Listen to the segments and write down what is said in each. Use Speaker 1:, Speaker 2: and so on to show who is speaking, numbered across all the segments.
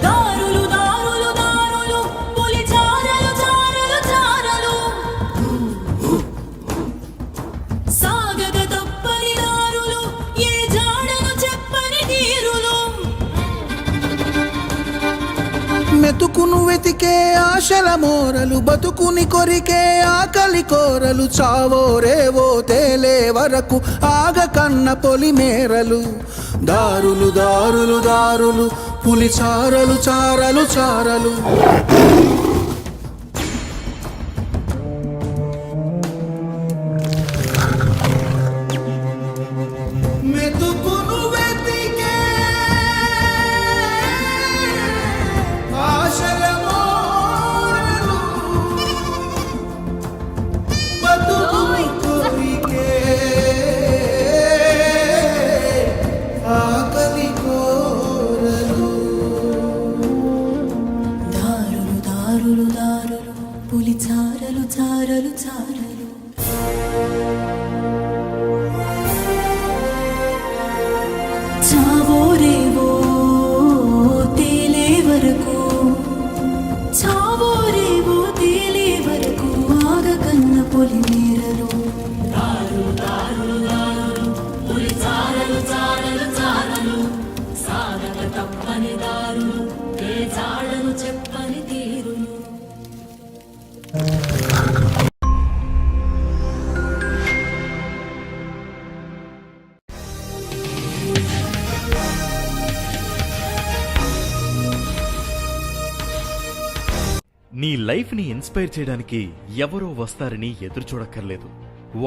Speaker 1: దారులు దారులు దారులు పులి చారలు చారలు చారలు సాగగ తప్పని దారులు ఏ జాడను చెప్పని తీరులు
Speaker 2: మెతుకును వెతికే ఆశల మోరలు బతుకుని కొరికే ఆకలి కోరలు చావో రేవో తేలే వరకు ఆగ కన్న పొలి మేరలు దారులు దారులు దారులు పులి చారలు చారలు చారలు మెతుకును వెతికే ఆశల మోరలు బతుకుని కొరికే ఆకలి కోరలు
Speaker 1: దారులు దారులు దారులు పులి చారలు చారలు చారలు చావో రేవో తేలే వరకు చావో రేవో తేలే వరకు ఆగ కన్న పొలి మేరలు దారులు దారులు దారులు పులి చారలు చారలు చారలు సాగక తప్పని దారులు ఏ జాడను చెప్పని తీరులు
Speaker 3: నీ లైఫ్ని ఇన్స్పైర్ చేయడానికి ఎవరో వస్తారని ఎదురు చూడక్కర్లేదు.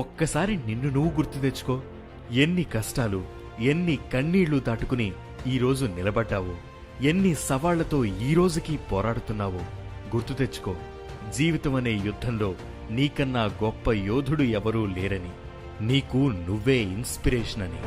Speaker 3: ఒక్కసారి నిన్ను నువ్వు గుర్తు తెచ్చుకో. ఎన్ని కష్టాలు, ఎన్ని కన్నీళ్లు దాటుకుని ఈరోజు నిలబడ్డావో, ఎన్ని సవాళ్లతో ఈ రోజుకి పోరాడుతున్నావో గుర్తు తెచ్చుకో. జీవితమనే యుద్ధంలో నీకన్నా గొప్ప యోధుడు ఎవరూ లేరని, నీకు నువ్వే ఇన్స్పిరేషన్ అని.